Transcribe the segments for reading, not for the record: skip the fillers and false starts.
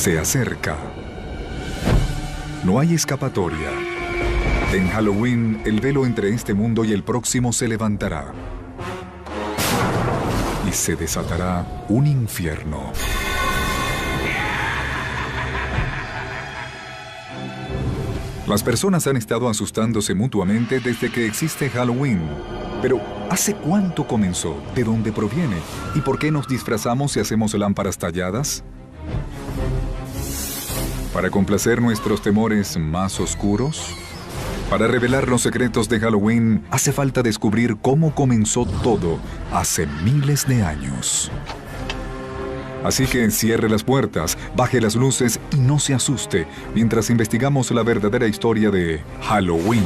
se acerca. No hay escapatoria. En Halloween, el velo entre este mundo y el próximo se levantará. Y se desatará un infierno. Las personas han estado asustándose mutuamente desde que existe Halloween. Pero, ¿hace cuánto comenzó? ¿De dónde proviene? ¿Y por qué nos disfrazamos y hacemos lámparas talladas? ¿Para complacer nuestros temores más oscuros? Para revelar los secretos de Halloween, hace falta descubrir cómo comenzó todo hace miles de años. Así que cierre las puertas, baje las luces y no se asuste mientras investigamos la verdadera historia de Halloween.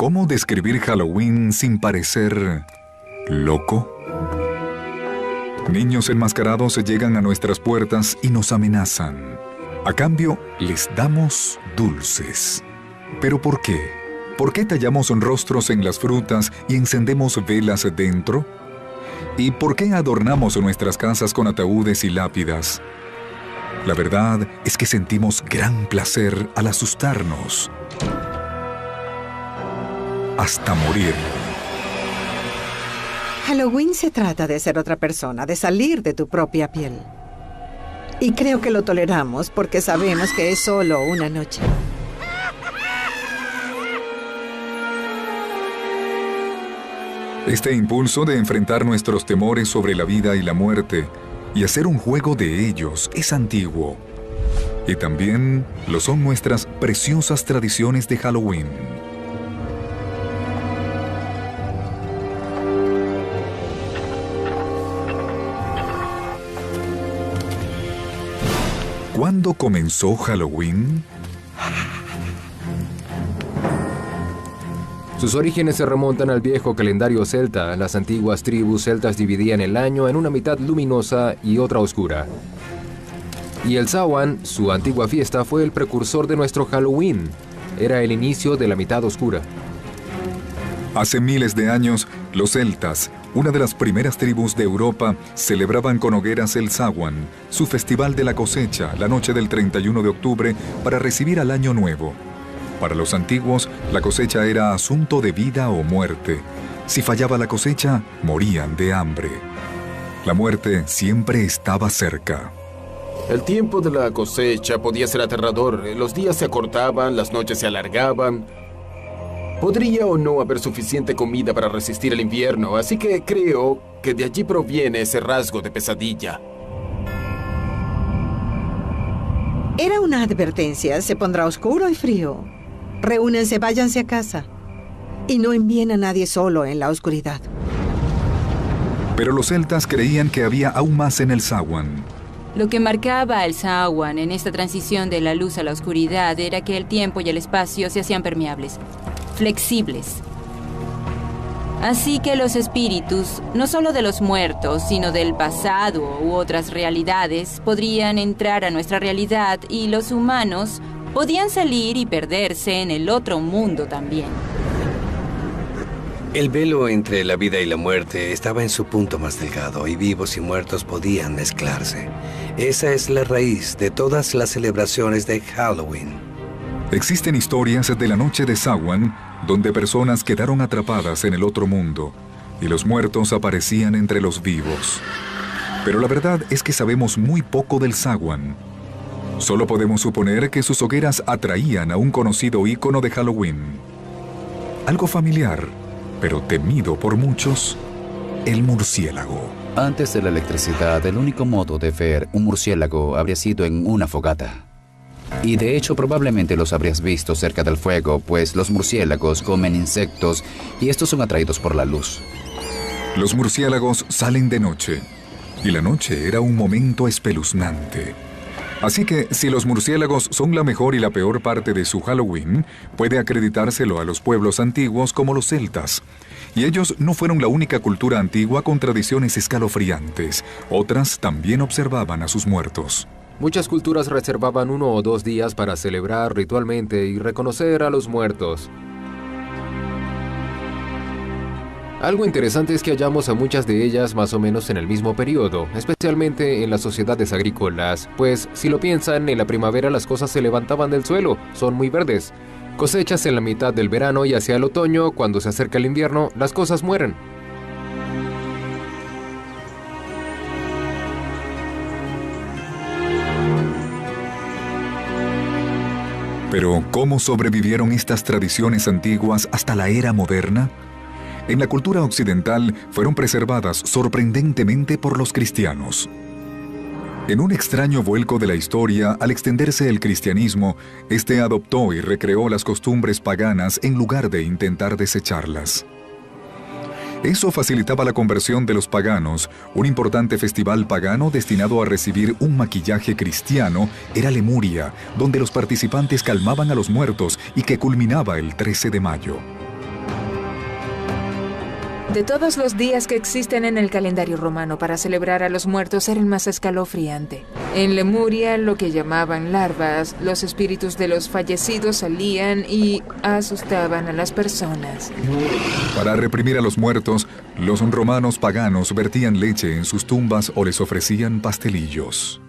¿Cómo describir Halloween sin parecer loco? Niños enmascarados llegan a nuestras puertas y nos amenazan. A cambio, les damos dulces. ¿Pero por qué? ¿Por qué tallamos rostros en las frutas y encendemos velas dentro? ¿Y por qué adornamos nuestras casas con ataúdes y lápidas? La verdad es que sentimos gran placer al asustarnos. Hasta morir. Halloween se trata de ser otra persona, de salir de tu propia piel. Y creo que lo toleramos porque sabemos que es solo una noche. Este impulso de enfrentar nuestros temores sobre la vida y la muerte y hacer un juego de ellos es antiguo. Y también lo son nuestras preciosas tradiciones de Halloween. ¿Cuándo comenzó Halloween? Sus orígenes se remontan al viejo calendario celta. Las antiguas tribus celtas dividían el año en una mitad luminosa y otra oscura. Y el Samhain, su antigua fiesta, fue el precursor de nuestro Halloween. Era el inicio de la mitad oscura. Hace miles de años, los celtas, una de las primeras tribus de Europa, celebraban con hogueras el Samhain, su festival de la cosecha, la noche del 31 de octubre, para recibir al año nuevo. Para los antiguos, la cosecha era asunto de vida o muerte. Si fallaba la cosecha, morían de hambre. La muerte siempre estaba cerca. El tiempo de la cosecha podía ser aterrador. Los días se acortaban, las noches se alargaban. Podría o no haber suficiente comida para resistir el invierno, así que creo que de allí proviene ese rasgo de pesadilla. Era una advertencia, se pondrá oscuro y frío. Reúnense, váyanse a casa. Y no envíen a nadie solo en la oscuridad. Pero los celtas creían que había aún más en el Samhain. Lo que marcaba al Samhain en esta transición de la luz a la oscuridad era que el tiempo y el espacio se hacían permeables, flexibles. Así que los espíritus, no solo de los muertos, sino del pasado u otras realidades, podrían entrar a nuestra realidad y los humanos podían salir y perderse en el otro mundo también. El velo entre la vida y la muerte estaba en su punto más delgado y vivos y muertos podían mezclarse. Esa es la raíz de todas las celebraciones de Halloween. Existen historias de la noche de Samhain donde personas quedaron atrapadas en el otro mundo y los muertos aparecían entre los vivos. Pero la verdad es que sabemos muy poco del Samhain. Solo podemos suponer que sus hogueras atraían a un conocido ícono de Halloween. Algo familiar, pero temido por muchos, el murciélago. Antes de la electricidad, el único modo de ver un murciélago habría sido en una fogata. Y de hecho probablemente los habrías visto cerca del fuego, pues los murciélagos comen insectos y estos son atraídos por la luz. Los murciélagos salen de noche, y la noche era un momento espeluznante. Así que, si los murciélagos son la mejor y la peor parte de su Halloween, puede acreditárselo a los pueblos antiguos como los celtas. Y ellos no fueron la única cultura antigua con tradiciones escalofriantes. Otras también observaban a sus muertos. Muchas culturas reservaban 1 o 2 días para celebrar ritualmente y reconocer a los muertos. Algo interesante es que hallamos a muchas de ellas más o menos en el mismo periodo, especialmente en las sociedades agrícolas, pues si lo piensan, en la primavera las cosas se levantaban del suelo, son muy verdes. Cosechas en la mitad del verano y hacia el otoño, cuando se acerca el invierno, las cosas mueren. Pero, ¿cómo sobrevivieron estas tradiciones antiguas hasta la era moderna? En la cultura occidental fueron preservadas sorprendentemente por los cristianos. En un extraño vuelco de la historia, al extenderse el cristianismo, este adoptó y recreó las costumbres paganas en lugar de intentar desecharlas. Eso facilitaba la conversión de los paganos. Un importante festival pagano destinado a recibir un maquillaje cristiano era Lemuria, donde los participantes calmaban a los muertos y que culminaba el 13 de mayo. De todos los días que existen en el calendario romano para celebrar a los muertos era el más escalofriante. En Lemuria, lo que llamaban larvas, los espíritus de los fallecidos salían y asustaban a las personas. Para reprimir a los muertos, los romanos paganos vertían leche en sus tumbas o les ofrecían pastelillos.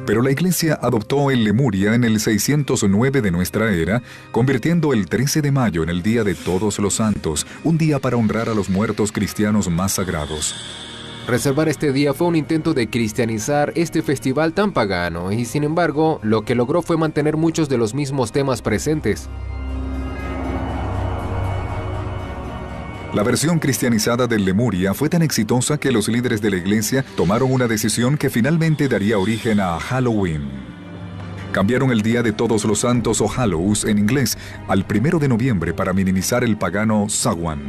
Pero la Iglesia adoptó el Lemuria en el 609 de nuestra era, convirtiendo el 13 de mayo en el Día de Todos los Santos, un día para honrar a los muertos cristianos más sagrados. Reservar este día fue un intento de cristianizar este festival tan pagano, y sin embargo, lo que logró fue mantener muchos de los mismos temas presentes. La versión cristianizada del Lemuria fue tan exitosa que los líderes de la Iglesia tomaron una decisión que finalmente daría origen a Halloween. Cambiaron el Día de Todos los Santos o Hallows en inglés al 1 de noviembre para minimizar el pagano Samhain.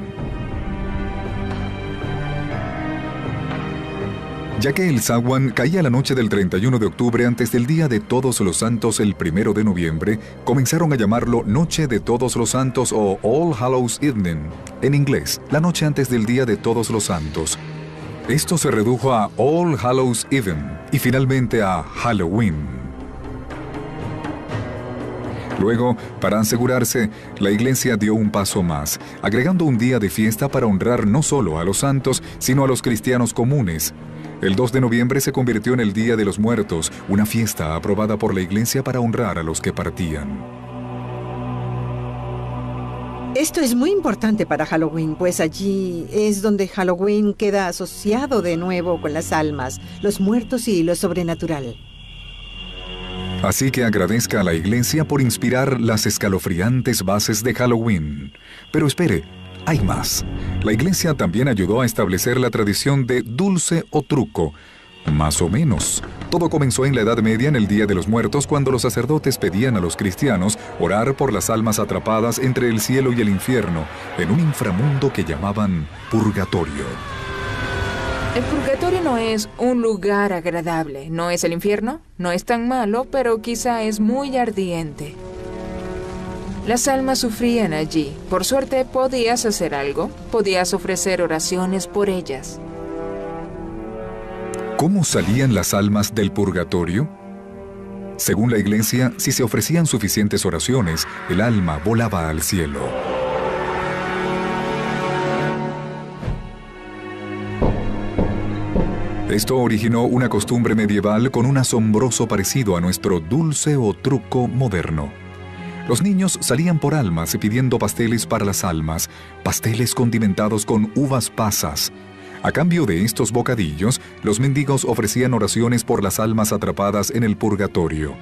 Ya que el Samhain caía la noche del 31 de octubre antes del Día de Todos los Santos el 1 de noviembre, comenzaron a llamarlo Noche de Todos los Santos o All Hallows Evening, en inglés, la noche antes del Día de Todos los Santos. Esto se redujo a All Hallows Eve y finalmente a Halloween. Luego, para asegurarse, la Iglesia dio un paso más, agregando un día de fiesta para honrar no solo a los santos, sino a los cristianos comunes. El 2 de noviembre se convirtió en el Día de los Muertos, una fiesta aprobada por la Iglesia para honrar a los que partían. Esto es muy importante para Halloween, pues allí es donde Halloween queda asociado de nuevo con las almas, los muertos y lo sobrenatural. Así que agradezca a la Iglesia por inspirar las escalofriantes bases de Halloween. Pero espere, hay más. La Iglesia también ayudó a establecer la tradición de dulce o truco. Más o menos. Todo comenzó en la Edad Media, en el Día de los Muertos, cuando los sacerdotes pedían a los cristianos orar por las almas atrapadas entre el cielo y el infierno, en un inframundo que llamaban purgatorio. El purgatorio no es un lugar agradable, no es el infierno, no es tan malo, pero quizá es muy ardiente. Las almas sufrían allí. Por suerte, podías hacer algo, podías ofrecer oraciones por ellas. ¿Cómo salían las almas del purgatorio? Según la Iglesia, si se ofrecían suficientes oraciones, el alma volaba al cielo. Esto originó una costumbre medieval con un asombroso parecido a nuestro dulce o truco moderno. Los niños salían por almas pidiendo pasteles para las almas, pasteles condimentados con uvas pasas. A cambio de estos bocadillos, los mendigos ofrecían oraciones por las almas atrapadas en el purgatorio.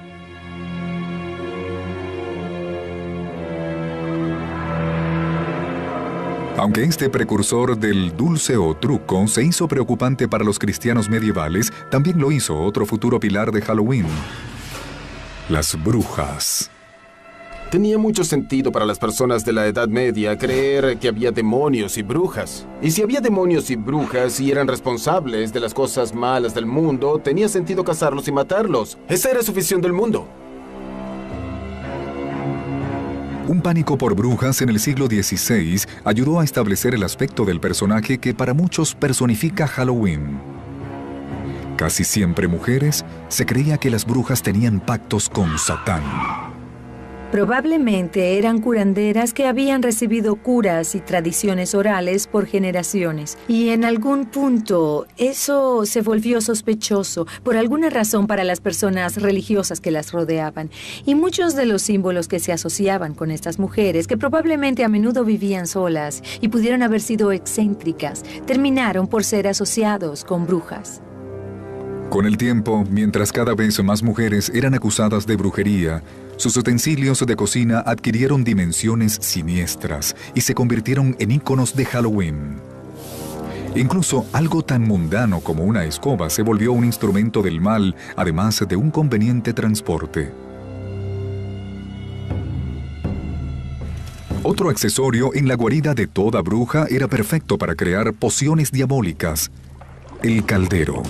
Aunque este precursor del dulce o truco se hizo preocupante para los cristianos medievales, también lo hizo otro futuro pilar de Halloween: las brujas. Tenía mucho sentido para las personas de la Edad Media creer que había demonios y brujas. Y si había demonios y brujas y eran responsables de las cosas malas del mundo, tenía sentido cazarlos y matarlos. Esa era su visión del mundo. Un pánico por brujas en el siglo XVI ayudó a establecer el aspecto del personaje que para muchos personifica Halloween. Casi siempre mujeres, se creía que las brujas tenían pactos con Satán. Probablemente eran curanderas que habían recibido curas y tradiciones orales por generaciones. Y en algún punto eso se volvió sospechoso por alguna razón para las personas religiosas que las rodeaban. Y muchos de los símbolos que se asociaban con estas mujeres, que probablemente a menudo vivían solas y pudieron haber sido excéntricas, terminaron por ser asociados con brujas. Con el tiempo, mientras cada vez más mujeres eran acusadas de brujería, sus utensilios de cocina adquirieron dimensiones siniestras y se convirtieron en íconos de Halloween. Incluso algo tan mundano como una escoba se volvió un instrumento del mal, además de un conveniente transporte. Otro accesorio en la guarida de toda bruja era perfecto para crear pociones diabólicas: el caldero.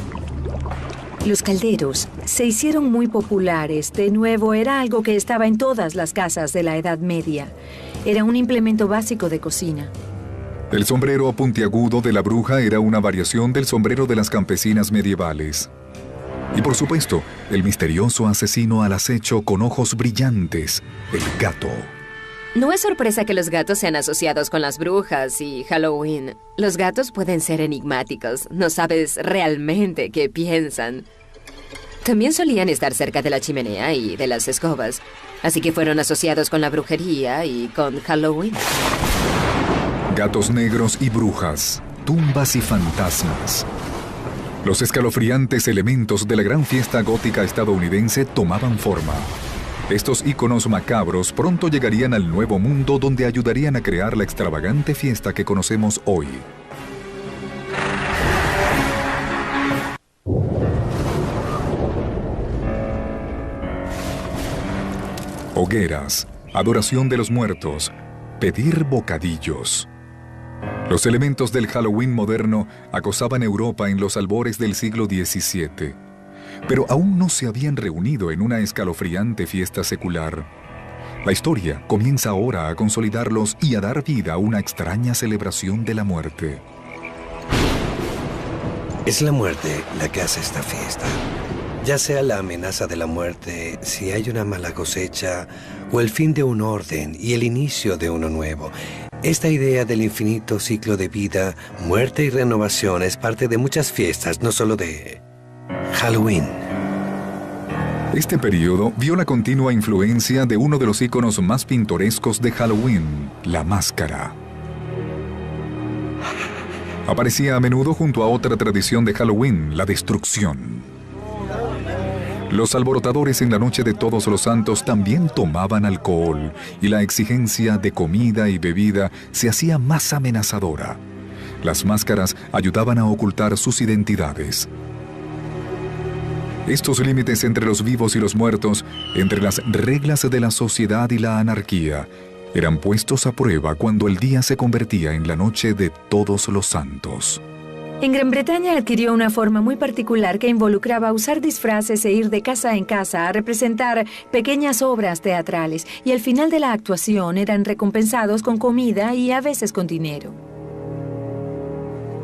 Los calderos se hicieron muy populares. De nuevo, era algo que estaba en todas las casas de la Edad Media. Era un implemento básico de cocina. El sombrero puntiagudo de la bruja era una variación del sombrero de las campesinas medievales. Y por supuesto, el misterioso asesino al acecho con ojos brillantes, el gato. No es sorpresa que los gatos sean asociados con las brujas y Halloween. Los gatos pueden ser enigmáticos. No sabes realmente qué piensan. También solían estar cerca de la chimenea y de las escobas. Así que fueron asociados con la brujería y con Halloween. Gatos negros y brujas, tumbas y fantasmas. Los escalofriantes elementos de la gran fiesta gótica estadounidense tomaban forma. Estos íconos macabros pronto llegarían al Nuevo Mundo, donde ayudarían a crear la extravagante fiesta que conocemos hoy. Hogueras, adoración de los muertos, pedir bocadillos. Los elementos del Halloween moderno acosaban Europa en los albores del siglo XVII. Pero aún no se habían reunido en una escalofriante fiesta secular. La historia comienza ahora a consolidarlos y a dar vida a una extraña celebración de la muerte. Es la muerte la que hace esta fiesta. Ya sea la amenaza de la muerte, si hay una mala cosecha, o el fin de un orden y el inicio de uno nuevo. Esta idea del infinito ciclo de vida, muerte y renovación es parte de muchas fiestas, no solo de Halloween. Este periodo vio la continua influencia de uno de los íconos más pintorescos de Halloween, la máscara. Aparecía a menudo junto a otra tradición de Halloween, la destrucción. Los alborotadores en la noche de Todos los Santos también tomaban alcohol, y la exigencia de comida y bebida se hacía más amenazadora. Las máscaras ayudaban a ocultar sus identidades. Estos límites entre los vivos y los muertos, entre las reglas de la sociedad y la anarquía, eran puestos a prueba cuando el día se convertía en la noche de Todos los Santos. En Gran Bretaña adquirió una forma muy particular que involucraba usar disfraces e ir de casa en casa a representar pequeñas obras teatrales, y al final de la actuación eran recompensados con comida y a veces con dinero.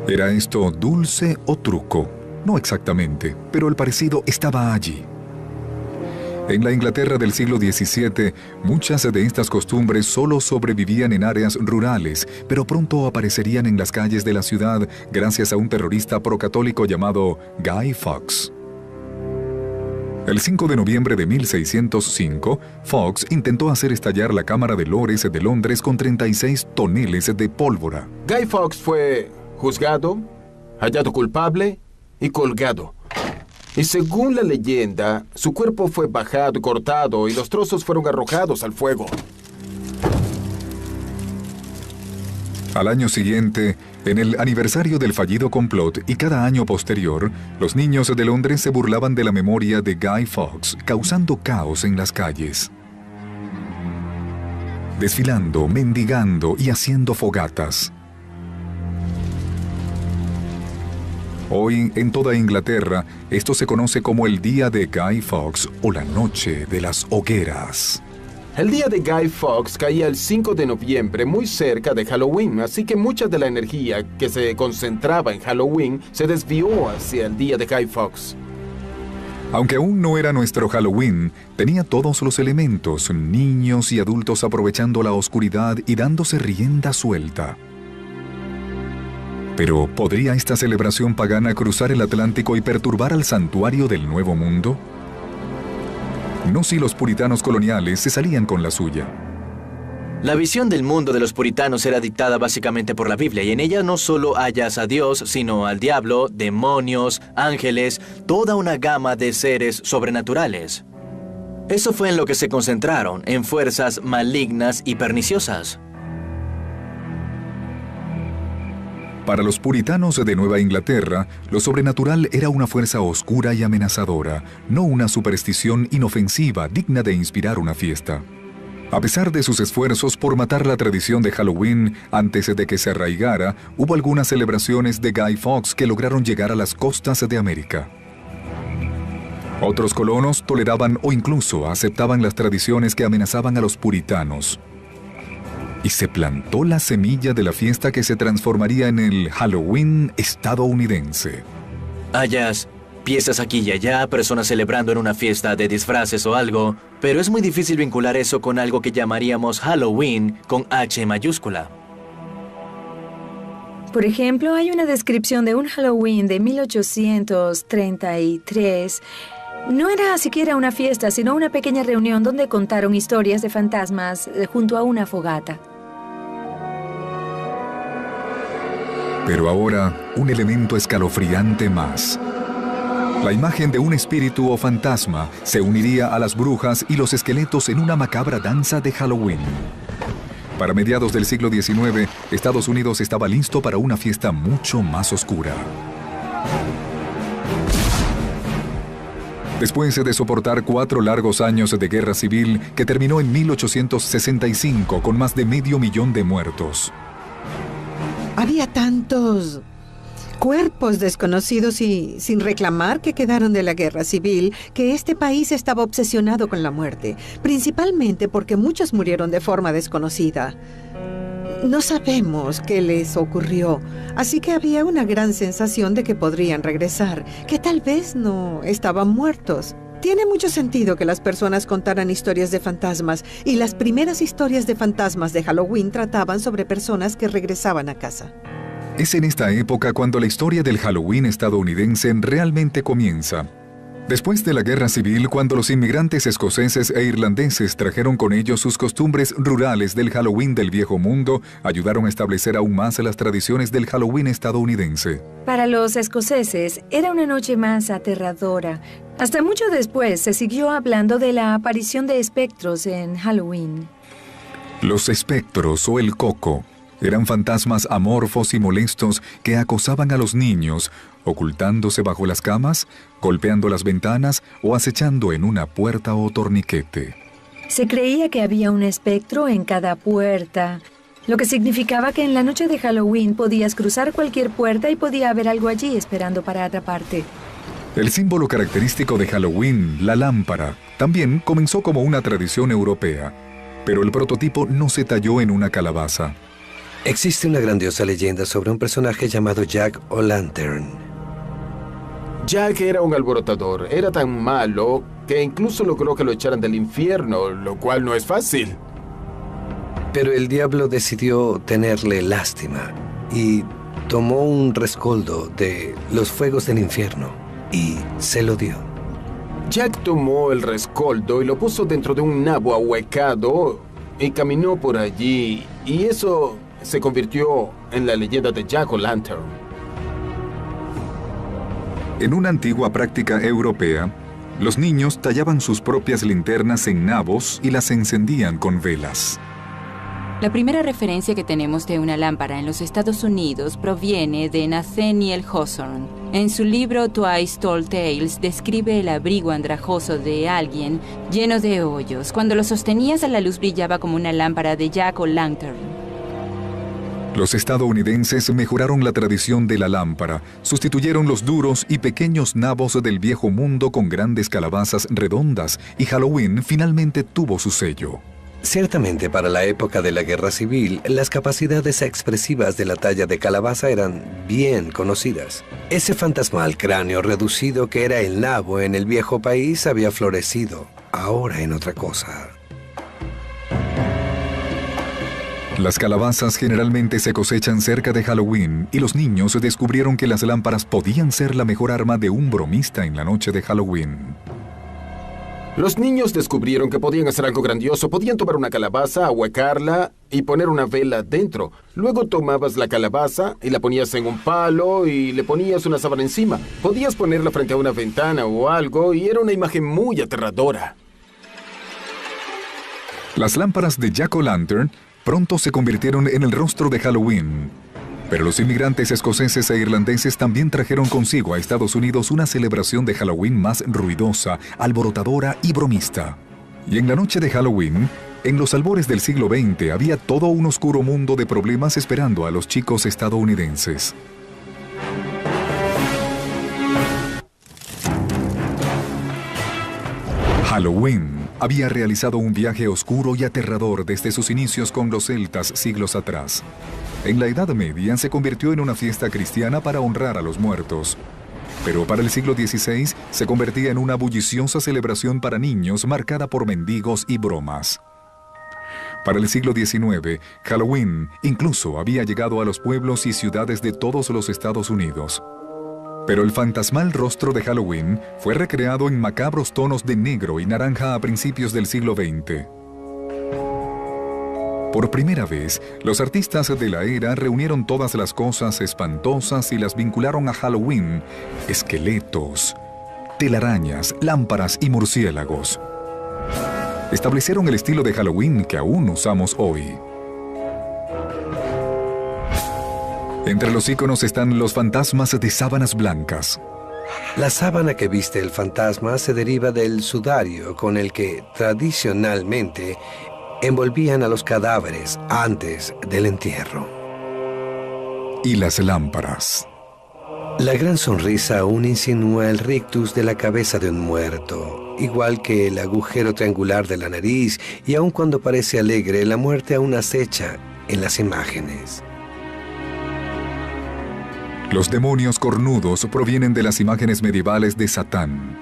¿Era esto dulce o truco? No exactamente, pero el parecido estaba allí. En la Inglaterra del siglo XVII, muchas de estas costumbres solo sobrevivían en áreas rurales, pero pronto aparecerían en las calles de la ciudad gracias a un terrorista procatólico llamado Guy Fawkes. El 5 de noviembre de 1605, Fawkes intentó hacer estallar la Cámara de Lores de Londres con 36 toneles de pólvora. Guy Fawkes fue juzgado, hallado culpable y colgado. Y según la leyenda, su cuerpo fue bajado y cortado y los trozos fueron arrojados al fuego. Al año siguiente, en el aniversario del fallido complot y cada año posterior, los niños de Londres se burlaban de la memoria de Guy Fawkes, causando caos en las calles. Desfilando, mendigando y haciendo fogatas. Hoy, en toda Inglaterra, esto se conoce como el Día de Guy Fawkes o la Noche de las Hogueras. El día de Guy Fawkes caía el 5 de noviembre, muy cerca de Halloween, así que mucha de la energía que se concentraba en Halloween se desvió hacia el día de Guy Fawkes. Aunque aún no era nuestro Halloween, tenía todos los elementos, niños y adultos aprovechando la oscuridad y dándose rienda suelta. Pero, ¿podría esta celebración pagana cruzar el Atlántico y perturbar al santuario del Nuevo Mundo? No si los puritanos coloniales se salían con la suya. La visión del mundo de los puritanos era dictada básicamente por la Biblia, y en ella no solo hallas a Dios, sino al diablo, demonios, ángeles, toda una gama de seres sobrenaturales. Eso fue en lo que se concentraron, en fuerzas malignas y perniciosas. Para los puritanos de Nueva Inglaterra, lo sobrenatural era una fuerza oscura y amenazadora, no una superstición inofensiva digna de inspirar una fiesta. A pesar de sus esfuerzos por matar la tradición de Halloween antes de que se arraigara, hubo algunas celebraciones de Guy Fawkes que lograron llegar a las costas de América. Otros colonos toleraban o incluso aceptaban las tradiciones que amenazaban a los puritanos. Y se plantó la semilla de la fiesta que se transformaría en el Halloween estadounidense. Hallas piezas aquí y allá, personas celebrando en una fiesta de disfraces o algo, pero es muy difícil vincular eso con algo que llamaríamos Halloween con H mayúscula. Por ejemplo, hay una descripción de un Halloween de 1833. No era siquiera una fiesta, sino una pequeña reunión donde contaron historias de fantasmas junto a una fogata. Pero ahora, un elemento escalofriante más. La imagen de un espíritu o fantasma se uniría a las brujas y los esqueletos en una macabra danza de Halloween. Para mediados del siglo XIX, Estados Unidos estaba listo para una fiesta mucho más oscura. Después de soportar 4 largos años de guerra civil que terminó en 1865 con más de 500,000 de muertos. Había tantos cuerpos desconocidos y sin reclamar que quedaron de la guerra civil, que este país estaba obsesionado con la muerte, principalmente porque muchos murieron de forma desconocida. No sabemos qué les ocurrió, así que había una gran sensación de que podrían regresar, que tal vez no estaban muertos. Tiene mucho sentido que las personas contaran historias de fantasmas, y las primeras historias de fantasmas de Halloween trataban sobre personas que regresaban a casa. Es en esta época cuando la historia del Halloween estadounidense realmente comienza. Después de la Guerra Civil, cuando los inmigrantes escoceses e irlandeses trajeron con ellos sus costumbres rurales del Halloween del Viejo Mundo, ayudaron a establecer aún más las tradiciones del Halloween estadounidense. Para los escoceses, era una noche más aterradora. Hasta mucho después se siguió hablando de la aparición de espectros en Halloween. Los espectros o el coco eran fantasmas amorfos y molestos que acosaban a los niños, ocultándose bajo las camas, golpeando las ventanas o acechando en una puerta o torniquete. Se creía que había un espectro en cada puerta, lo que significaba que en la noche de Halloween podías cruzar cualquier puerta y podía haber algo allí esperando para atraparte. El símbolo característico de Halloween, la lámpara, también comenzó como una tradición europea, pero el prototipo no se talló en una calabaza. Existe una grandiosa leyenda sobre un personaje llamado Jack O'Lantern. Jack era un alborotador. Era tan malo que incluso logró que lo echaran del infierno, lo cual no es fácil. Pero el diablo decidió tenerle lástima y tomó un rescoldo de los fuegos del infierno y se lo dio. Jack tomó el rescoldo y lo puso dentro de un nabo ahuecado y caminó por allí, y eso se convirtió en la leyenda de Jack O'Lantern. En una antigua práctica europea, los niños tallaban sus propias linternas en nabos y las encendían con velas. La primera referencia que tenemos de una lámpara en los Estados Unidos proviene de Nathaniel Hawthorne. En su libro Twice Told Tales describe el abrigo andrajoso de alguien lleno de hoyos. Cuando lo sostenías, a la luz brillaba como una lámpara de Jack O'Lantern. Los estadounidenses mejoraron la tradición de la lámpara, sustituyeron los duros y pequeños nabos del Viejo Mundo con grandes calabazas redondas, y Halloween finalmente tuvo su sello. Ciertamente, para la época de la Guerra Civil, las capacidades expresivas de la talla de calabaza eran bien conocidas. Ese fantasmal cráneo reducido que era el nabo en el viejo país había florecido, ahora en otra cosa. Las calabazas generalmente se cosechan cerca de Halloween y los niños descubrieron que las lámparas podían ser la mejor arma de un bromista en la noche de Halloween. Los niños descubrieron que podían hacer algo grandioso. Podían tomar una calabaza, ahuecarla y poner una vela dentro. Luego tomabas la calabaza y la ponías en un palo y le ponías una sábana encima. Podías ponerla frente a una ventana o algo y era una imagen muy aterradora. Las lámparas de Jack-o'-lantern pronto se convirtieron en el rostro de Halloween. Pero los inmigrantes escoceses e irlandeses también trajeron consigo a Estados Unidos una celebración de Halloween más ruidosa, alborotadora y bromista. Y en la noche de Halloween, en los albores del siglo XX, había todo un oscuro mundo de problemas esperando a los chicos estadounidenses. Halloween había realizado un viaje oscuro y aterrador desde sus inicios con los celtas siglos atrás. En la Edad Media se convirtió en una fiesta cristiana para honrar a los muertos. Pero para el siglo XVI se convertía en una bulliciosa celebración para niños marcada por mendigos y bromas. Para el siglo XIX, Halloween incluso había llegado a los pueblos y ciudades de todos los Estados Unidos. Pero el fantasmal rostro de Halloween fue recreado en macabros tonos de negro y naranja a principios del siglo XX. Por primera vez, los artistas de la era reunieron todas las cosas espantosas y las vincularon a Halloween: esqueletos, telarañas, lámparas y murciélagos. Establecieron el estilo de Halloween que aún usamos hoy. Entre los íconos están los fantasmas de sábanas blancas. La sábana que viste el fantasma se deriva del sudario con el que tradicionalmente envolvían a los cadáveres antes del entierro. Y las lámparas. La gran sonrisa aún insinúa el rictus de la cabeza de un muerto, igual que el agujero triangular de la nariz, y aun cuando parece alegre, la muerte aún acecha en las imágenes. Los demonios cornudos provienen de las imágenes medievales de Satán.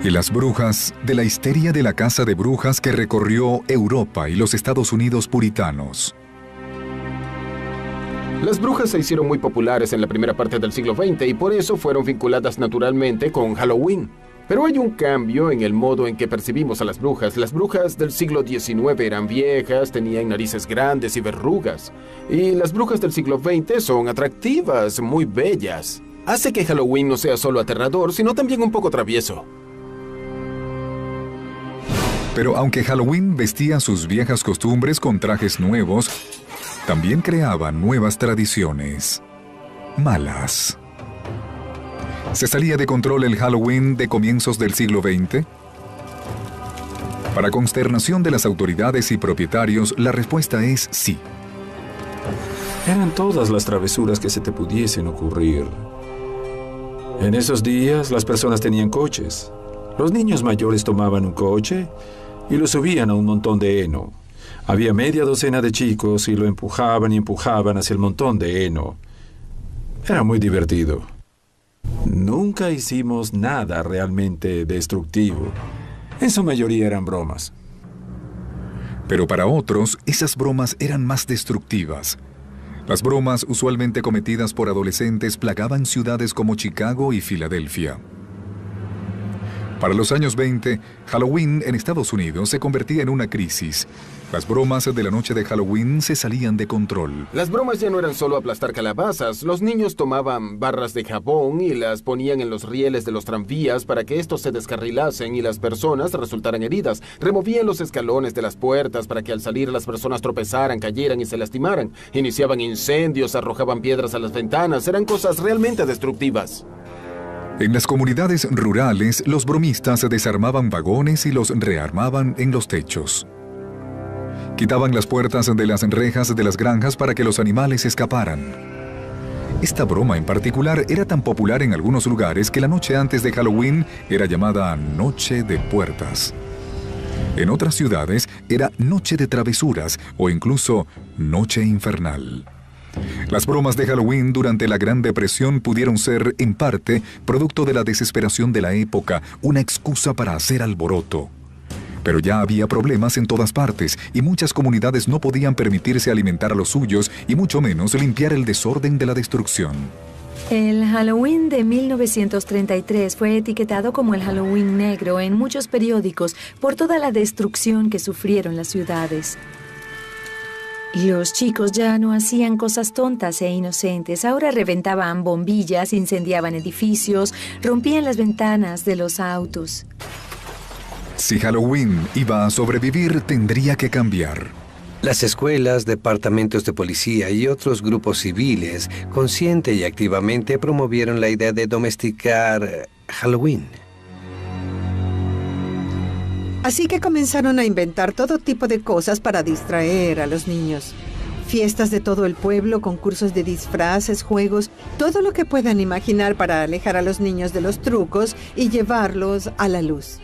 Y las brujas, de la histeria de la casa de brujas que recorrió Europa y los Estados Unidos puritanos. Las brujas se hicieron muy populares en la primera parte del siglo XX y por eso fueron vinculadas naturalmente con Halloween. Pero hay un cambio en el modo en que percibimos a las brujas. Las brujas del siglo XIX eran viejas, tenían narices grandes y verrugas. Y las brujas del siglo XX son atractivas, muy bellas. Hace que Halloween no sea solo aterrador, sino también un poco travieso. Pero aunque Halloween vestía sus viejas costumbres con trajes nuevos, también creaba nuevas tradiciones. Malas. ¿Se salía de control el Halloween de comienzos del siglo XX? Para consternación de las autoridades y propietarios, la respuesta es sí. Eran todas las travesuras que se te pudiesen ocurrir. En esos días, las personas tenían coches. Los niños mayores tomaban un coche y lo subían a un montón de heno. Había media docena de chicos y lo empujaban y empujaban hacia el montón de heno. Era muy divertido. Nunca hicimos nada realmente destructivo. En su mayoría eran bromas. Pero para otros, esas bromas eran más destructivas. Las bromas, usualmente cometidas por adolescentes, plagaban ciudades como Chicago y Filadelfia. Para los años 20, Halloween en Estados Unidos se convertía en una crisis. Las bromas de la noche de Halloween se salían de control. Las bromas ya no eran solo aplastar calabazas. Los niños tomaban barras de jabón y las ponían en los rieles de los tranvías para que estos se descarrilasen y las personas resultaran heridas. Removían los escalones de las puertas para que al salir las personas tropezaran, cayeran y se lastimaran. Iniciaban incendios, arrojaban piedras a las ventanas. Eran cosas realmente destructivas. En las comunidades rurales, los bromistas desarmaban vagones y los rearmaban en los techos. Quitaban las puertas de las rejas de las granjas para que los animales escaparan. Esta broma en particular era tan popular en algunos lugares que la noche antes de Halloween era llamada Noche de Puertas. En otras ciudades era noche de travesuras o incluso noche infernal. Las bromas de Halloween durante la Gran Depresión pudieron ser, en parte, producto de la desesperación de la época, una excusa para hacer alboroto. Pero ya había problemas en todas partes y muchas comunidades no podían permitirse alimentar a los suyos y mucho menos limpiar el desorden de la destrucción. El Halloween de 1933 fue etiquetado como el Halloween negro en muchos periódicos por toda la destrucción que sufrieron las ciudades. Los chicos ya no hacían cosas tontas e inocentes. Ahora reventaban bombillas, incendiaban edificios, rompían las ventanas de los autos. Si Halloween iba a sobrevivir, tendría que cambiar. Las escuelas, departamentos de policía y otros grupos civiles, consciente y activamente promovieron la idea de domesticar Halloween. Así que comenzaron a inventar todo tipo de cosas para distraer a los niños. Fiestas de todo el pueblo, concursos de disfraces, juegos, todo lo que puedan imaginar para alejar a los niños de los trucos y llevarlos a la luz.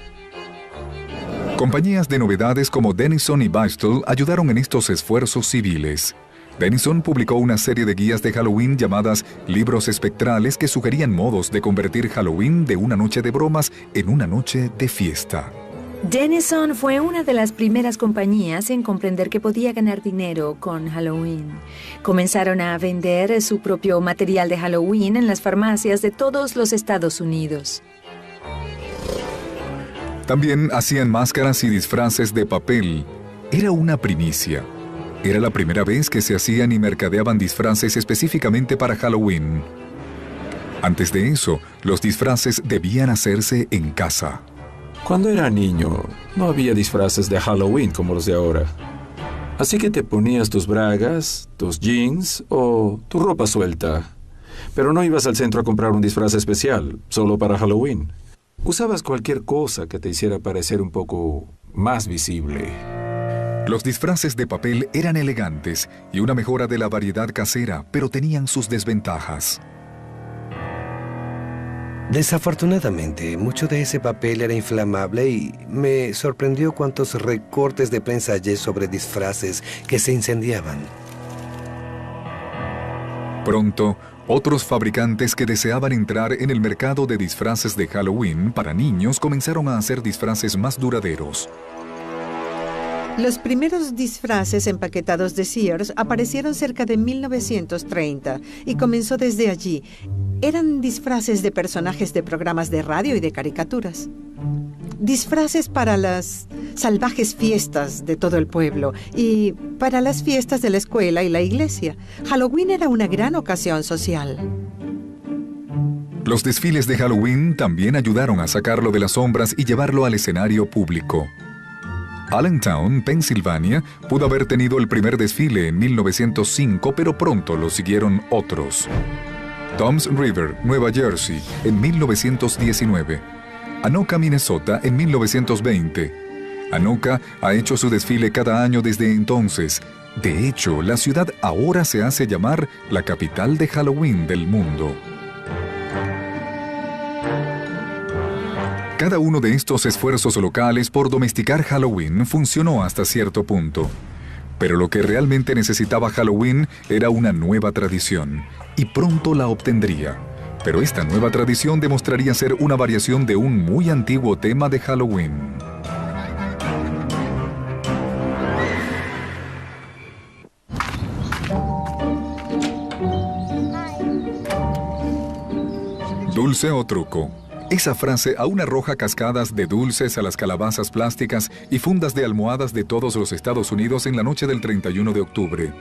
Compañías de novedades como Denison y Bristol ayudaron en estos esfuerzos civiles. Denison publicó una serie de guías de Halloween llamadas libros espectrales que sugerían modos de convertir Halloween de una noche de bromas en una noche de fiesta. Denison fue una de las primeras compañías en comprender que podía ganar dinero con Halloween. Comenzaron a vender su propio material de Halloween en las farmacias de todos los Estados Unidos. También hacían máscaras y disfraces de papel. Era una primicia. Era la primera vez que se hacían y mercadeaban disfraces específicamente para Halloween. Antes de eso, los disfraces debían hacerse en casa. Cuando era niño, no había disfraces de Halloween como los de ahora. Así que te ponías tus bragas, tus jeans o tu ropa suelta. Pero no ibas al centro a comprar un disfraz especial, solo para Halloween. Usabas cualquier cosa que te hiciera parecer un poco más visible. Los disfraces de papel eran elegantes y una mejora de la variedad casera, pero tenían sus desventajas. Desafortunadamente, mucho de ese papel era inflamable y me sorprendió cuántos recortes de prensa hallé sobre disfraces que se incendiaban. Pronto, otros fabricantes que deseaban entrar en el mercado de disfraces de Halloween para niños comenzaron a hacer disfraces más duraderos. Los primeros disfraces empaquetados de Sears aparecieron cerca de 1930 y comenzó desde allí. Eran disfraces de personajes de programas de radio y de caricaturas. Disfraces para las salvajes fiestas de todo el pueblo y para las fiestas de la escuela y la iglesia. Halloween era una gran ocasión social. Los desfiles de Halloween también ayudaron a sacarlo de las sombras y llevarlo al escenario público. Allentown, Pensilvania, pudo haber tenido el primer desfile en 1905, pero pronto lo siguieron otros. Toms River, Nueva Jersey, en 1919. Anoka, Minnesota, en 1920. Anoka ha hecho su desfile cada año desde entonces. De hecho, la ciudad ahora se hace llamar la capital de Halloween del mundo. Cada uno de estos esfuerzos locales por domesticar Halloween funcionó hasta cierto punto. Pero lo que realmente necesitaba Halloween era una nueva tradición, y pronto la obtendría. Pero esta nueva tradición demostraría ser una variación de un muy antiguo tema de Halloween. Dulce o truco. Esa frase aún arroja cascadas de dulces a las calabazas plásticas y fundas de almohadas de todos los Estados Unidos en la noche del 31 de octubre.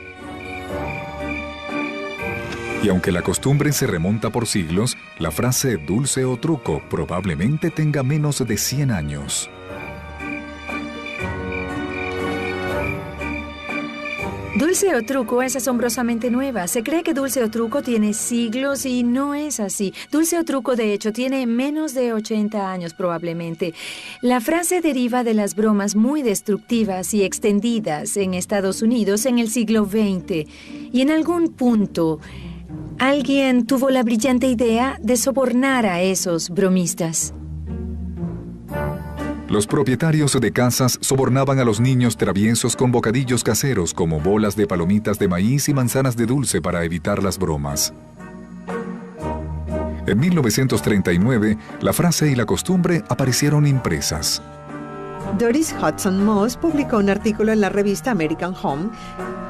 Y aunque la costumbre se remonta por siglos, la frase dulce o truco probablemente tenga menos de 100 años. Dulce o truco es asombrosamente nueva. Se cree que dulce o truco tiene siglos y no es así. Dulce o truco, de hecho, tiene menos de 80 años probablemente. La frase deriva de las bromas muy destructivas y extendidas en Estados Unidos en el siglo XX. Y en algún punto, alguien tuvo la brillante idea de sobornar a esos bromistas. Los propietarios de casas sobornaban a los niños traviesos con bocadillos caseros como bolas de palomitas de maíz y manzanas de dulce para evitar las bromas. En 1939, la frase y la costumbre aparecieron impresas. Doris Hudson Moss publicó un artículo en la revista American Home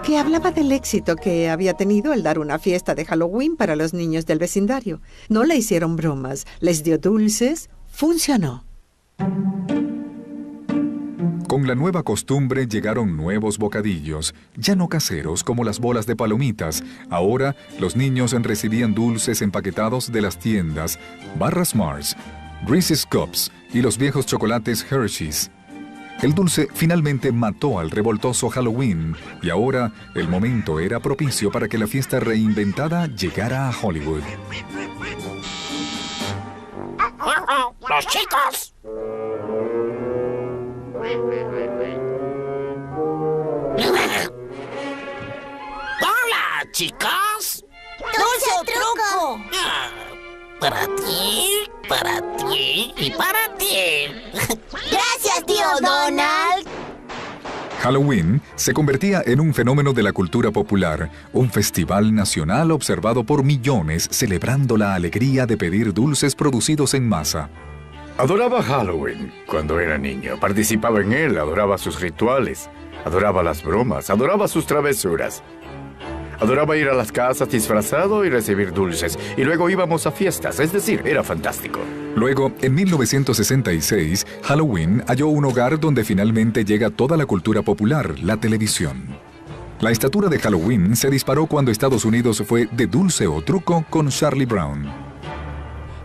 que hablaba del éxito que había tenido el dar una fiesta de Halloween para los niños del vecindario. No le hicieron bromas, les dio dulces, funcionó. Con la nueva costumbre llegaron nuevos bocadillos, ya no caseros como las bolas de palomitas. Ahora los niños recibían dulces empaquetados de las tiendas, barras Mars, Reese's Cups y los viejos chocolates Hershey's. El dulce finalmente mató al revoltoso Halloween y ahora el momento era propicio para que la fiesta reinventada llegara a Hollywood. ¡Los chicos! ¡Hola, chicos! ¡Dulce o truco! Para ti y para ti. ¡Gracias, tío Donald! Halloween se convertía en un fenómeno de la cultura popular, un festival nacional observado por millones celebrando la alegría de pedir dulces producidos en masa. Adoraba Halloween cuando era niño. Participaba en él, adoraba sus rituales, adoraba las bromas, adoraba sus travesuras. Adoraba ir a las casas disfrazado y recibir dulces. Y luego íbamos a fiestas, es decir, era fantástico. Luego, en 1966, Halloween halló un hogar donde finalmente llega toda la cultura popular, la televisión. La estatura de Halloween se disparó cuando Estados Unidos fue de dulce o truco con Charlie Brown.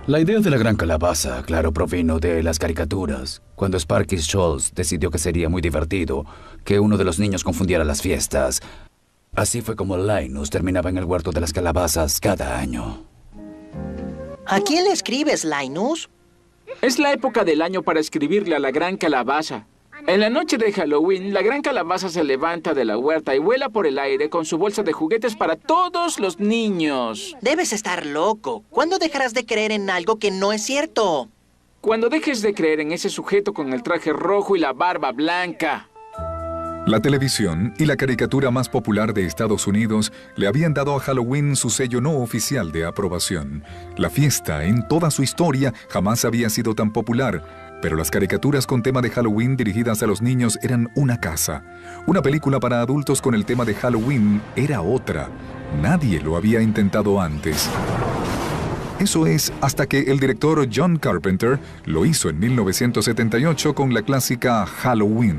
La idea de la gran calabaza, claro, provino de las caricaturas, cuando Sparky Schultz decidió que sería muy divertido que uno de los niños confundiera las fiestas. Así fue como Linus terminaba en el huerto de las calabazas cada año. ¿A quién le escribes, Linus? Es la época del año para escribirle a la gran calabaza. En la noche de Halloween, la gran calabaza se levanta de la huerta y vuela por el aire con su bolsa de juguetes para todos los niños. Debes estar loco. ¿Cuándo dejarás de creer en algo que no es cierto? Cuando dejes de creer en ese sujeto con el traje rojo y la barba blanca. La televisión y la caricatura más popular de Estados Unidos le habían dado a Halloween su sello no oficial de aprobación. La fiesta, en toda su historia, jamás había sido tan popular, pero las caricaturas con tema de Halloween dirigidas a los niños eran una casa. Una película para adultos con el tema de Halloween era otra. Nadie lo había intentado antes. Eso es hasta que el director John Carpenter lo hizo en 1978 con la clásica Halloween.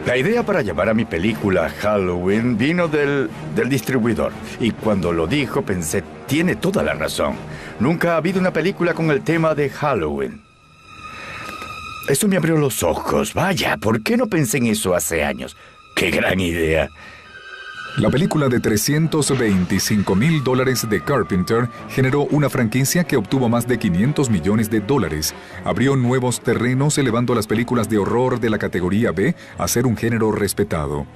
La idea para llamar a mi película Halloween vino del distribuidor. Y cuando lo dijo pensé, tiene toda la razón. Nunca ha habido una película con el tema de Halloween. Eso me abrió los ojos. Vaya, ¿por qué no pensé en eso hace años? ¡Qué gran idea! La película de $325,000 de Carpenter generó una franquicia que obtuvo más de $500 millones. Abrió nuevos terrenos elevando las películas de horror de la categoría B a ser un género respetado.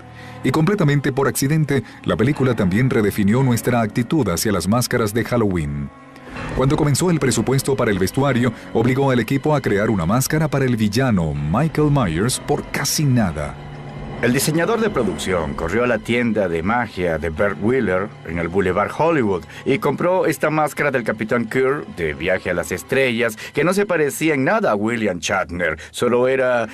Y completamente por accidente, la película también redefinió nuestra actitud hacia las máscaras de Halloween. Cuando comenzó el presupuesto para el vestuario, obligó al equipo a crear una máscara para el villano Michael Myers por casi nada. El diseñador de producción corrió a la tienda de magia de Bert Wheeler en el Boulevard Hollywood y compró esta máscara del Capitán Kirk de Viaje a las Estrellas que no se parecía en nada a William Shatner, solo era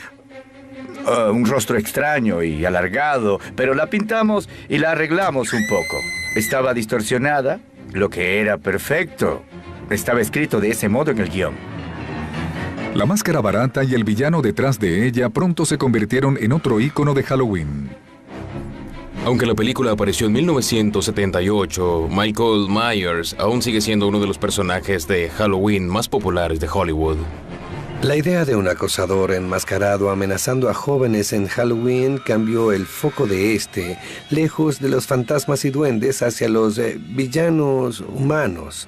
un rostro extraño y alargado, pero la pintamos y la arreglamos un poco. Estaba distorsionada, lo que era perfecto. Estaba escrito de ese modo en el guión. La máscara barata y el villano detrás de ella pronto se convirtieron en otro ícono de Halloween. Aunque la película apareció en 1978, Michael Myers aún sigue siendo uno de los personajes de Halloween más populares de Hollywood. La idea de un acosador enmascarado amenazando a jóvenes en Halloween cambió el foco de lejos de los fantasmas y duendes hacia los villanos humanos.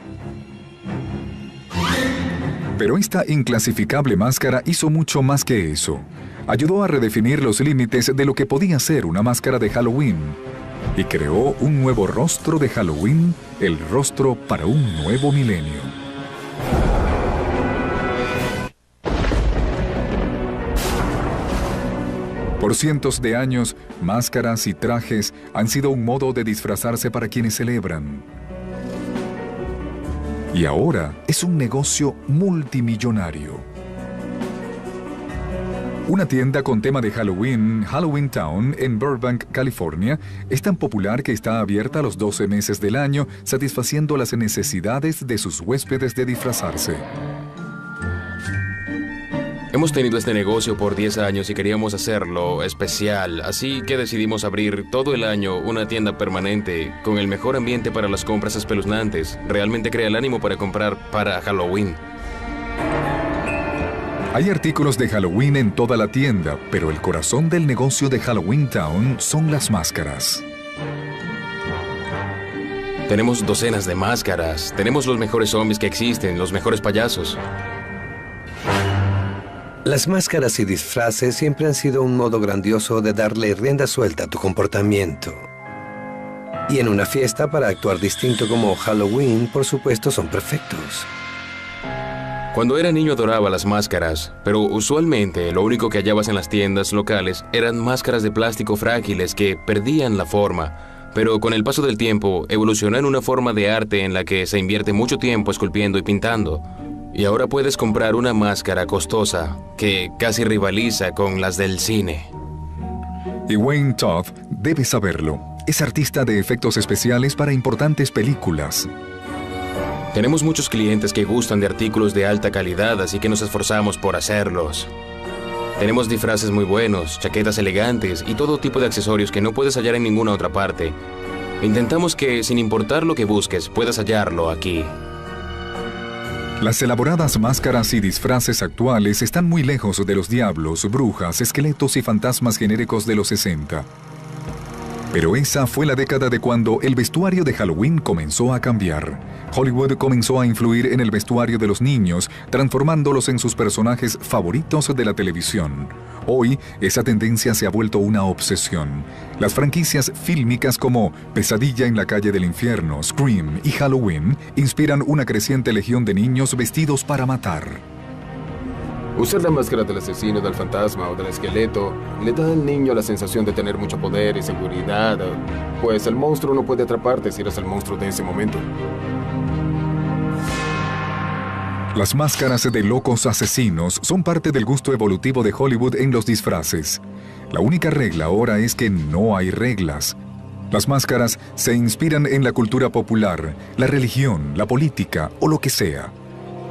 Pero esta inclasificable máscara hizo mucho más que eso. Ayudó a redefinir los límites de lo que podía ser una máscara de Halloween. Y creó un nuevo rostro de Halloween, el rostro para un nuevo milenio. Por cientos de años, máscaras y trajes han sido un modo de disfrazarse para quienes celebran. Y ahora es un negocio multimillonario. Una tienda con tema de Halloween, Halloween Town, en Burbank, California, es tan popular que está abierta los 12 meses del año, satisfaciendo las necesidades de sus huéspedes de disfrazarse. Hemos tenido este negocio por 10 años y queríamos hacerlo especial, así que decidimos abrir todo el año una tienda permanente con el mejor ambiente para las compras espeluznantes. Realmente crea el ánimo para comprar para Halloween. Hay artículos de Halloween en toda la tienda, pero el corazón del negocio de Halloween Town son las máscaras. Tenemos docenas de máscaras, tenemos los mejores zombies que existen, los mejores payasos. Las máscaras y disfraces siempre han sido un modo grandioso de darle rienda suelta a tu comportamiento. Y en una fiesta para actuar distinto como Halloween, por supuesto, son perfectos. Cuando era niño adoraba las máscaras, pero usualmente lo único que hallabas en las tiendas locales eran máscaras de plástico frágiles que perdían la forma. Pero con el paso del tiempo evolucionó en una forma de arte en la que se invierte mucho tiempo esculpiendo y pintando. Y ahora puedes comprar una máscara costosa que casi rivaliza con las del cine. Y Wayne Todd debe saberlo. Es artista de efectos especiales para importantes películas. Tenemos muchos clientes que gustan de artículos de alta calidad, así que nos esforzamos por hacerlos. Tenemos disfraces muy buenos, chaquetas elegantes y todo tipo de accesorios que no puedes hallar en ninguna otra parte. Intentamos que, sin importar lo que busques, puedas hallarlo aquí. Las elaboradas máscaras y disfraces actuales están muy lejos de los diablos, brujas, esqueletos y fantasmas genéricos de los 60. Pero esa fue la década de cuando el vestuario de Halloween comenzó a cambiar. Hollywood comenzó a influir en el vestuario de los niños, transformándolos en sus personajes favoritos de la televisión. Hoy, esa tendencia se ha vuelto una obsesión. Las franquicias fílmicas como Pesadilla en la calle del infierno, Scream y Halloween inspiran una creciente legión de niños vestidos para matar. Usar la máscara del asesino, del fantasma o del esqueleto le da al niño la sensación de tener mucho poder y seguridad, pues el monstruo no puede atraparte si eres el monstruo de ese momento. Las máscaras de locos asesinos son parte del gusto evolutivo de Hollywood en los disfraces. La única regla ahora es que no hay reglas. Las máscaras se inspiran en la cultura popular, la religión, la política o lo que sea.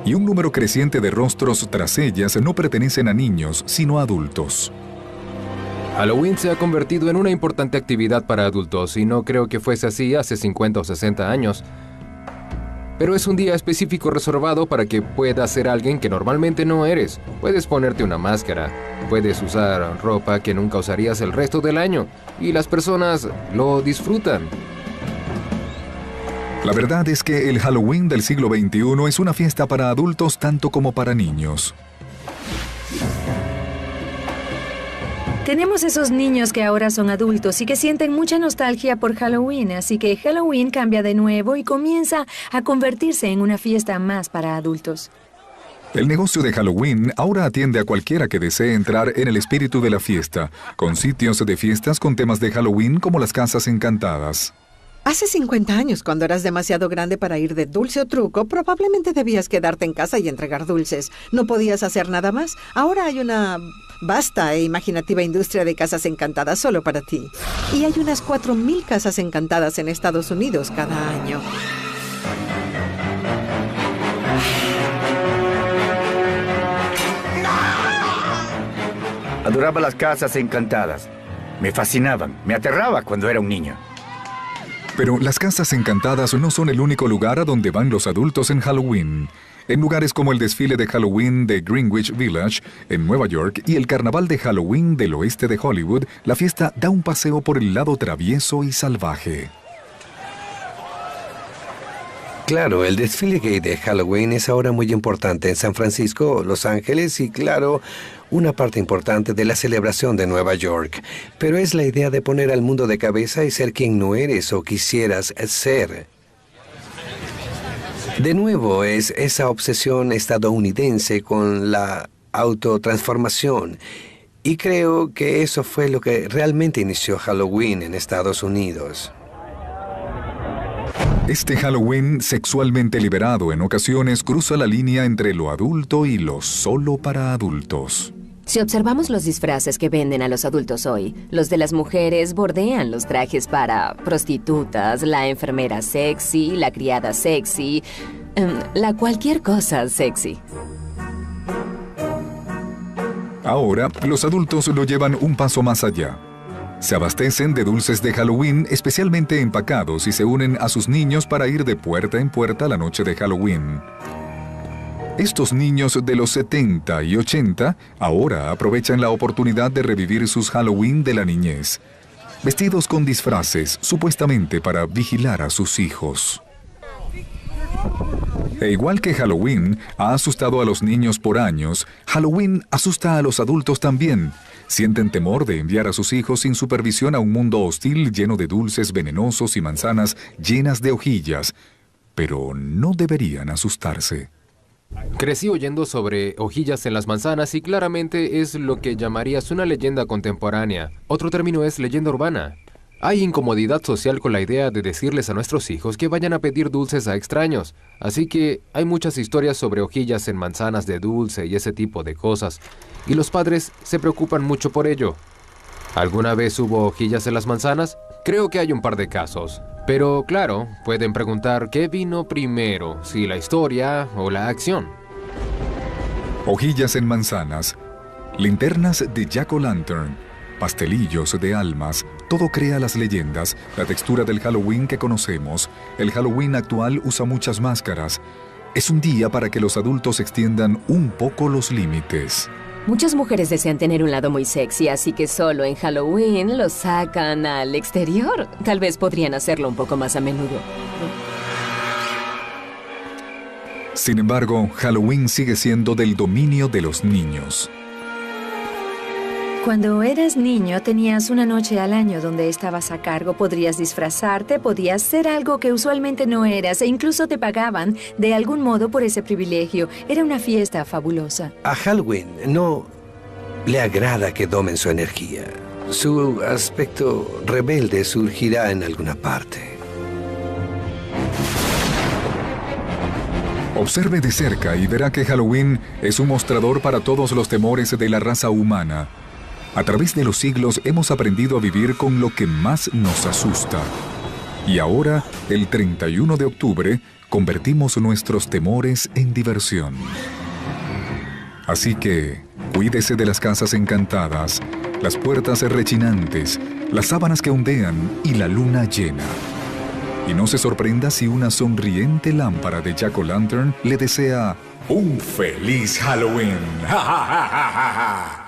Y un número creciente de rostros tras ellas no pertenecen a niños, sino a adultos. Halloween se ha convertido en una importante actividad para adultos y no creo que fuese así hace 50 o 60 años. Pero es un día específico reservado para que puedas ser alguien que normalmente no eres. Puedes ponerte una máscara, puedes usar ropa que nunca usarías el resto del año y las personas lo disfrutan. La verdad es que el Halloween del siglo XXI es una fiesta para adultos tanto como para niños. Tenemos esos niños que ahora son adultos y que sienten mucha nostalgia por Halloween, así que Halloween cambia de nuevo y comienza a convertirse en una fiesta más para adultos. El negocio de Halloween ahora atiende a cualquiera que desee entrar en el espíritu de la fiesta, con sitios de fiestas con temas de Halloween como las Casas Encantadas. Hace 50 años, cuando eras demasiado grande para ir de dulce o truco, probablemente debías quedarte en casa y entregar dulces. No podías hacer nada más. Ahora hay una vasta e imaginativa industria de casas encantadas solo para ti. Y hay unas 4,000 casas encantadas en Estados Unidos cada año. Adoraba las Casas Encantadas. Me fascinaban, me aterraba cuando era un niño. Pero las Casas Encantadas no son el único lugar a donde van los adultos en Halloween. En lugares como el desfile de Halloween de Greenwich Village, en Nueva York, y el carnaval de Halloween del oeste de Hollywood, la fiesta da un paseo por el lado travieso y salvaje. Claro, el desfile gay de Halloween es ahora muy importante en San Francisco, Los Ángeles y, claro, una parte importante de la celebración de Nueva York. Pero es la idea de poner al mundo de cabeza y ser quien no eres o quisieras ser. De nuevo, es esa obsesión estadounidense con la autotransformación. Y creo que eso fue lo que realmente inició Halloween en Estados Unidos. Este Halloween sexualmente liberado en ocasiones cruza la línea entre lo adulto y lo solo para adultos. Si observamos los disfraces que venden a los adultos hoy, los de las mujeres bordean los trajes para prostitutas, la enfermera sexy, la criada sexy, la cualquier cosa sexy. Ahora, los adultos lo llevan un paso más allá. Se abastecen de dulces de Halloween especialmente empacados y se unen a sus niños para ir de puerta en puerta la noche de Halloween. Estos niños de los 70 y 80 ahora aprovechan la oportunidad de revivir sus Halloween de la niñez, vestidos con disfraces supuestamente para vigilar a sus hijos. E igual que Halloween ha asustado a los niños por años, Halloween asusta a los adultos también. Sienten temor de enviar a sus hijos sin supervisión a un mundo hostil lleno de dulces venenosos y manzanas llenas de hojillas. Pero no deberían asustarse. Crecí oyendo sobre hojillas en las manzanas y claramente es lo que llamarías una leyenda contemporánea. Otro término es leyenda urbana. Hay incomodidad social con la idea de decirles a nuestros hijos que vayan a pedir dulces a extraños. Así que hay muchas historias sobre hojillas en manzanas de dulce y ese tipo de cosas. Y los padres se preocupan mucho por ello. ¿Alguna vez hubo hojillas en las manzanas? Creo que hay un par de casos. Pero claro, pueden preguntar qué vino primero, si la historia o la acción. Hojillas en manzanas, linternas de jack-o'-lantern, pastelillos de almas, todo crea las leyendas, la textura del Halloween que conocemos. El Halloween actual usa muchas máscaras. Es un día para que los adultos extiendan un poco los límites. Muchas mujeres desean tener un lado muy sexy, así que solo en Halloween lo sacan al exterior. Tal vez podrían hacerlo un poco más a menudo. Sin embargo, Halloween sigue siendo del dominio de los niños. Cuando eras niño, tenías una noche al año donde estabas a cargo. Podrías disfrazarte, podías ser algo que usualmente no eras e incluso te pagaban de algún modo por ese privilegio. Era una fiesta fabulosa. A Halloween no le agrada que domen su energía. Su aspecto rebelde surgirá en alguna parte. Observe de cerca y verá que Halloween es un mostrador para todos los temores de la raza humana. A través de los siglos hemos aprendido a vivir con lo que más nos asusta. Y ahora, el 31 de octubre, convertimos nuestros temores en diversión. Así que, cuídese de las casas encantadas, las puertas rechinantes, las sábanas que ondean y la luna llena. Y no se sorprenda si una sonriente lámpara de jack-o'-lantern le desea un feliz Halloween. ¡Ja, ja, ja, ja, ja!